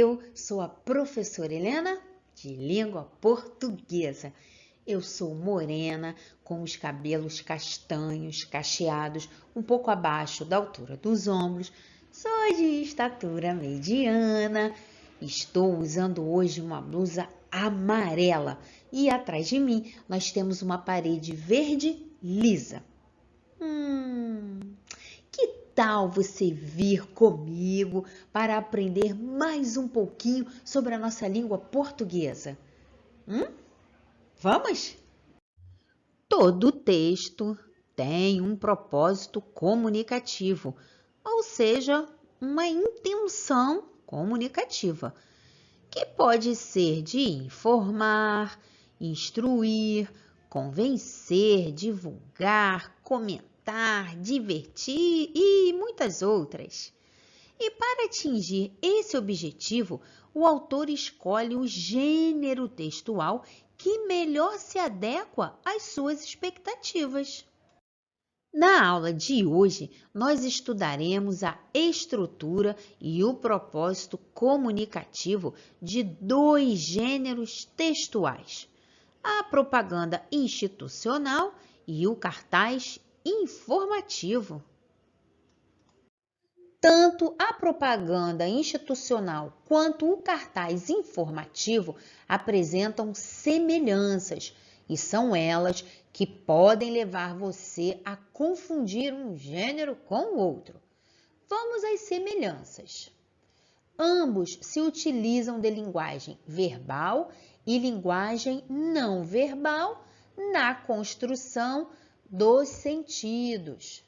Eu sou a professora Helena, de língua portuguesa. Eu sou morena, com os cabelos castanhos, cacheados, um pouco abaixo da altura dos ombros. Sou de estatura mediana. Estou usando hoje uma blusa amarela e atrás de mim nós temos uma parede verde lisa. Que tal você vir comigo para aprender mais um pouquinho sobre a nossa língua portuguesa? Vamos? Todo texto tem um propósito comunicativo, ou seja, uma intenção comunicativa, que pode ser de informar, instruir, convencer, divulgar, comentar, divertir e muitas outras. E para atingir esse objetivo, o autor escolhe o gênero textual que melhor se adequa às suas expectativas. Na aula de hoje, nós estudaremos a estrutura e o propósito comunicativo de dois gêneros textuais: a propaganda institucional e o cartaz informativo. Tanto a propaganda institucional quanto o cartaz informativo apresentam semelhanças e são elas que podem levar você a confundir um gênero com o outro. Vamos às semelhanças. Ambos se utilizam de linguagem verbal e linguagem não verbal na construção dos sentidos.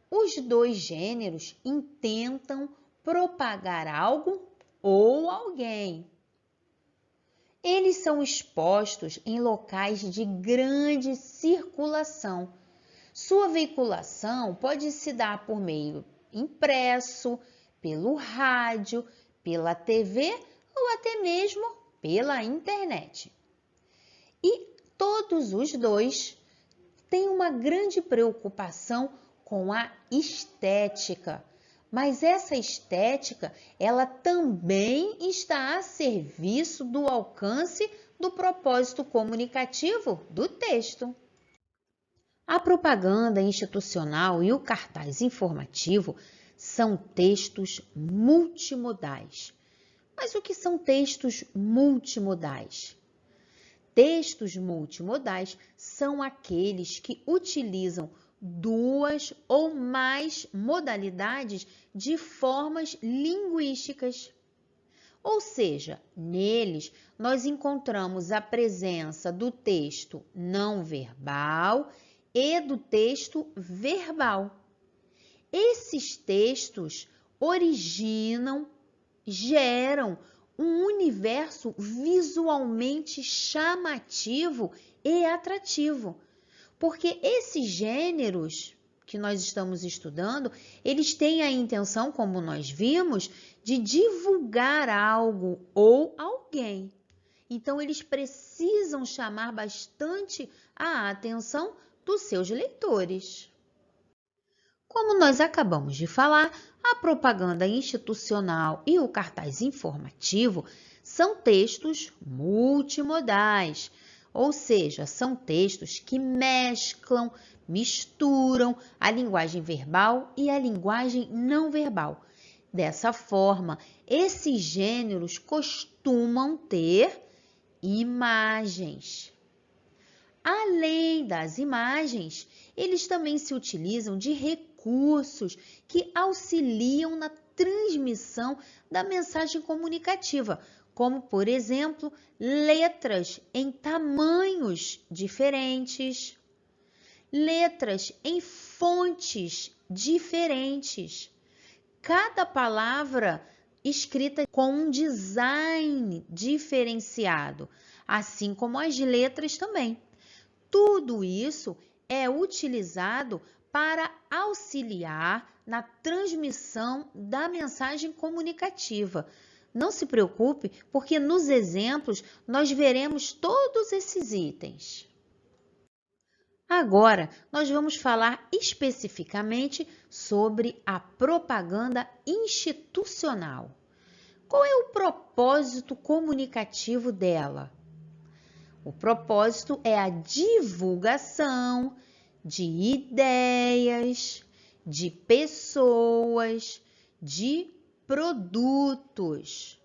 Os dois gêneros intentam propagar algo ou alguém. Eles são expostos em locais de grande circulação. Sua veiculação pode se dar por meio impresso, pelo rádio, pela TV ou até mesmo pela internet. E todos os dois têm uma grande preocupação com a estética, mas essa estética, ela também está a serviço do alcance do propósito comunicativo do texto. A propaganda institucional e o cartaz informativo são textos multimodais. Mas o que são textos multimodais? Textos multimodais são aqueles que utilizam duas ou mais modalidades de formas linguísticas. Ou seja, neles nós encontramos a presença do texto não verbal e do texto verbal. Esses textos geram um universo visualmente chamativo e atrativo. Porque esses gêneros que nós estamos estudando, eles têm a intenção, como nós vimos, de divulgar algo ou alguém. Então, eles precisam chamar bastante a atenção dos seus leitores. Como nós acabamos de falar, a propaganda institucional e o cartaz informativo são textos multimodais. Ou seja, são textos que misturam a linguagem verbal e a linguagem não verbal. Dessa forma, esses gêneros costumam ter imagens. Além das imagens, eles também se utilizam de recursos que auxiliam na transmissão da mensagem comunicativa, como, por exemplo, letras em tamanhos diferentes, letras em fontes diferentes, cada palavra escrita com um design diferenciado, assim como as letras também. Tudo isso é utilizado para auxiliar na transmissão da mensagem comunicativa. Não se preocupe, porque nos exemplos nós veremos todos esses itens. Agora, nós vamos falar especificamente sobre a propaganda institucional. Qual é o propósito comunicativo dela? O propósito é a divulgação de ideias, de pessoas, de produtos.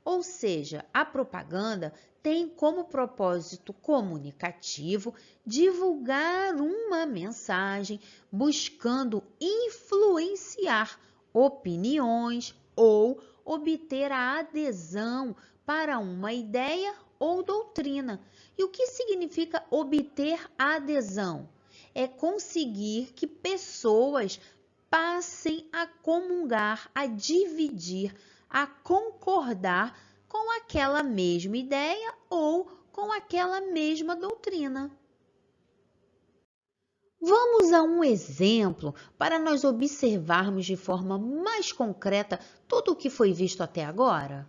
Ou seja, a propaganda tem como propósito comunicativo divulgar uma mensagem buscando influenciar opiniões ou obter a adesão para uma ideia ou doutrina. E o que significa obter adesão? É conseguir que pessoas passem a comungar, a dividir, a concordar com aquela mesma ideia ou com aquela mesma doutrina. Vamos a um exemplo para nós observarmos de forma mais concreta tudo o que foi visto até agora?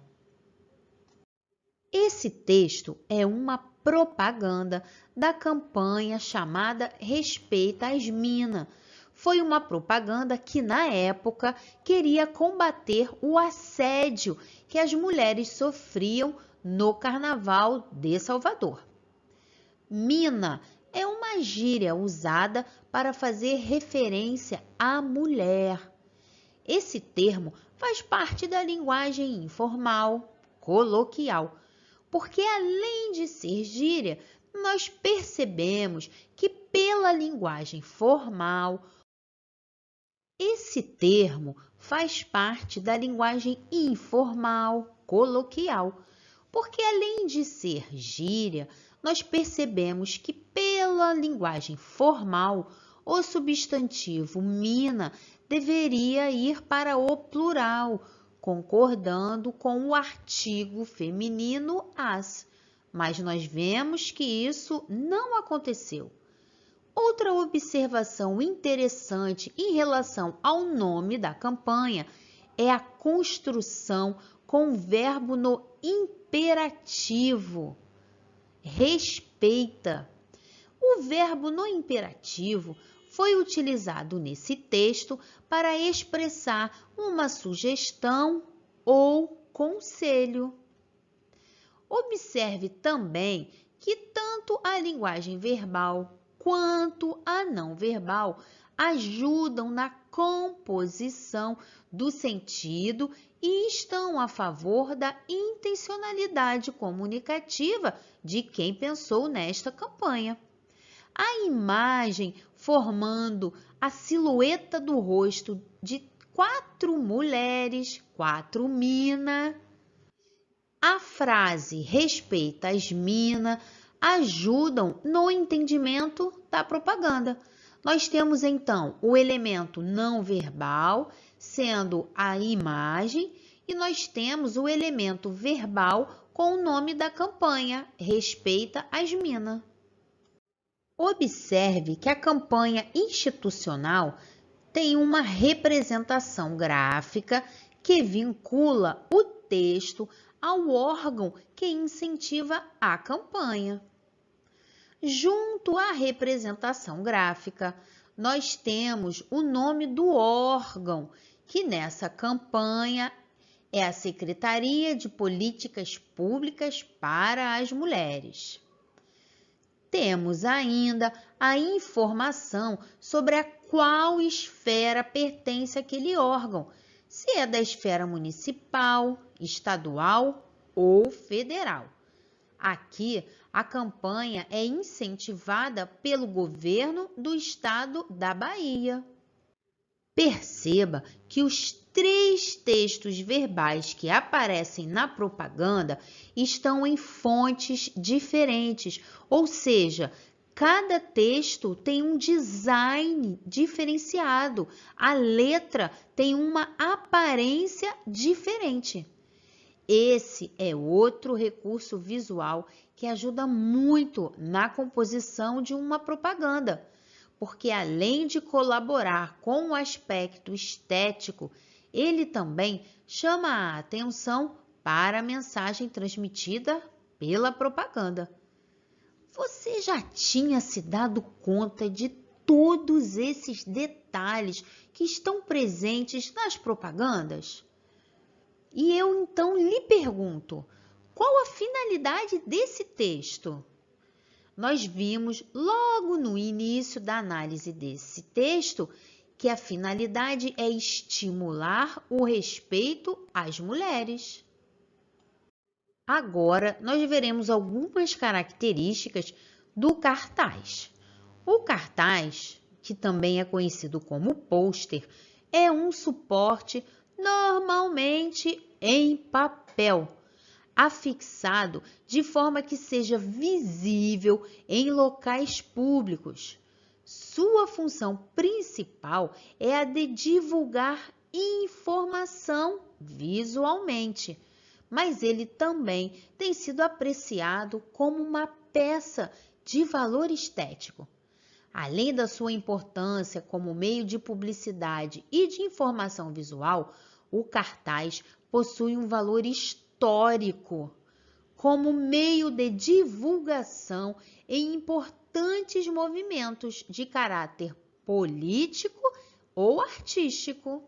Esse texto é uma propaganda da campanha chamada Respeita as Minas. Foi uma propaganda que, na época, queria combater o assédio que as mulheres sofriam no Carnaval de Salvador. Mina é uma gíria usada para fazer referência à mulher. Esse termo faz parte da linguagem informal, coloquial, porque além de ser gíria, nós percebemos que pela linguagem formal, esse termo faz parte da linguagem informal, coloquial, porque além de ser gíria, nós percebemos que pela linguagem formal, o substantivo mina deveria ir para o plural, concordando com o artigo feminino as, mas nós vemos que isso não aconteceu. Outra observação interessante em relação ao nome da campanha é a construção com o verbo no imperativo. Respeita. O verbo no imperativo foi utilizado nesse texto para expressar uma sugestão ou conselho. Observe também que tanto a linguagem verbal quanto a não verbal ajudam na composição do sentido e estão a favor da intencionalidade comunicativa de quem pensou nesta campanha. A imagem formando a silhueta do rosto de 4 mulheres, 4 minas. A frase respeita as minas ajudam no entendimento da propaganda. Nós temos então o elemento não verbal, sendo a imagem, e nós temos o elemento verbal com o nome da campanha, Respeita as Minas. Observe que a campanha institucional tem uma representação gráfica que vincula o texto ao órgão que incentiva a campanha. Junto à representação gráfica, nós temos o nome do órgão, que nessa campanha é a Secretaria de Políticas Públicas para as Mulheres. Temos ainda a informação sobre a qual esfera pertence aquele órgão, se é da esfera municipal, estadual ou federal. Aqui, a campanha é incentivada pelo governo do estado da Bahia. Perceba que os 3 textos verbais que aparecem na propaganda estão em fontes diferentes, ou seja, cada texto tem um design diferenciado, a letra tem uma aparência diferente. Esse é outro recurso visual que ajuda muito na composição de uma propaganda, porque além de colaborar com o aspecto estético, ele também chama a atenção para a mensagem transmitida pela propaganda. Você já tinha se dado conta de todos esses detalhes que estão presentes nas propagandas? E eu então lhe pergunto, qual a finalidade desse texto? Nós vimos logo no início da análise desse texto que a finalidade é estimular o respeito às mulheres. Agora, nós veremos algumas características do cartaz. O cartaz, que também é conhecido como pôster, é um suporte normalmente em papel, afixado de forma que seja visível em locais públicos. Sua função principal é a de divulgar informação visualmente, mas ele também tem sido apreciado como uma peça de valor estético. Além da sua importância como meio de publicidade e de informação visual, o cartaz possui um valor histórico como meio de divulgação em importantes movimentos de caráter político ou artístico.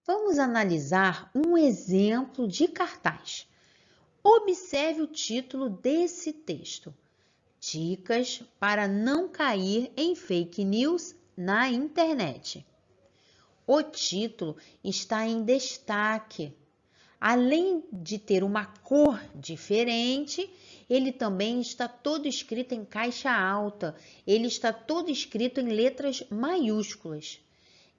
Vamos analisar um exemplo de cartaz. Observe o título desse texto: Dicas para não cair em fake news na internet. O título está em destaque. Além de ter uma cor diferente, ele também está todo escrito em caixa alta. Ele está todo escrito em letras maiúsculas.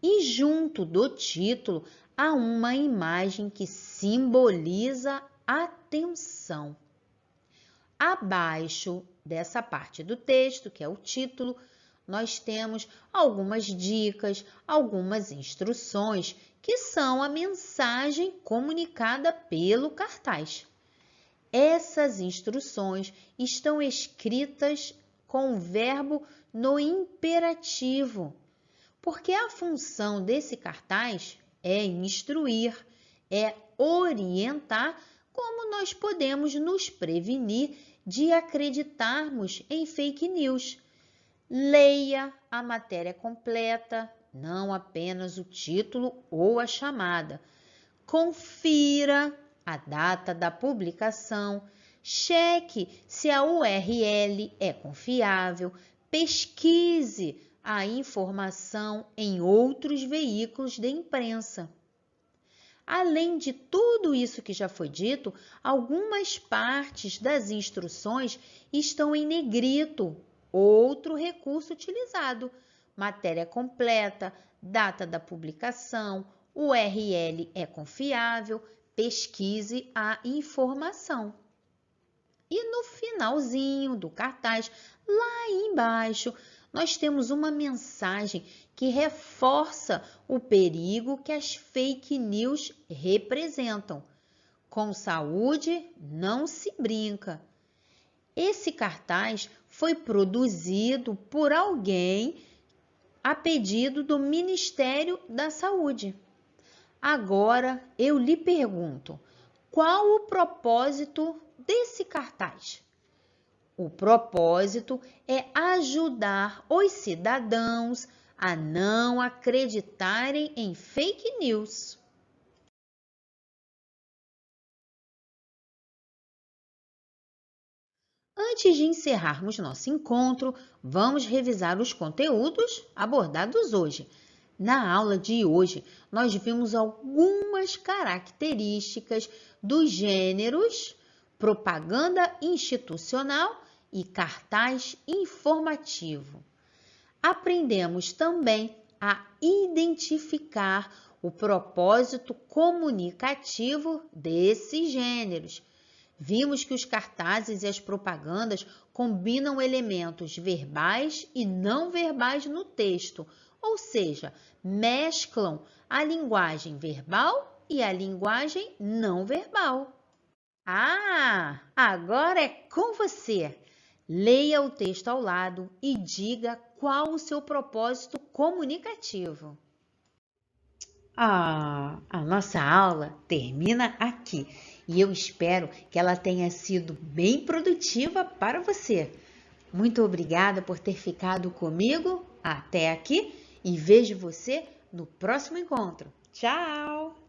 E junto do título há uma imagem que simboliza atenção. Abaixo dessa parte do texto, que é o título, nós temos algumas dicas, algumas instruções, que são a mensagem comunicada pelo cartaz. Essas instruções estão escritas com o verbo no imperativo, porque a função desse cartaz é instruir, é orientar como nós podemos nos prevenir de acreditarmos em fake news. Leia a matéria completa, não apenas o título ou a chamada. Confira a data da publicação, cheque se a URL é confiável, pesquise a informação em outros veículos de imprensa. Além de tudo isso que já foi dito, algumas partes das instruções estão em negrito, outro recurso utilizado. Matéria completa, data da publicação, URL é confiável, pesquise a informação. E no finalzinho do cartaz, lá embaixo, nós temos uma mensagem que reforça o perigo que as fake news representam. Com saúde não se brinca. Esse cartaz foi produzido por alguém a pedido do Ministério da Saúde. Agora eu lhe pergunto, qual o propósito desse cartaz? O propósito é ajudar os cidadãos a não acreditarem em fake news. Antes de encerrarmos nosso encontro, vamos revisar os conteúdos abordados hoje. Na aula de hoje, nós vimos algumas características dos gêneros propaganda institucional e cartaz informativo. Aprendemos também a identificar o propósito comunicativo desses gêneros. Vimos que os cartazes e as propagandas combinam elementos verbais e não verbais no texto, ou seja, mesclam a linguagem verbal e a linguagem não verbal. Ah, agora é com você! Leia o texto ao lado e diga qual o seu propósito comunicativo. A nossa aula termina aqui e eu espero que ela tenha sido bem produtiva para você. Muito obrigada por ter ficado comigo até aqui e vejo você no próximo encontro. Tchau!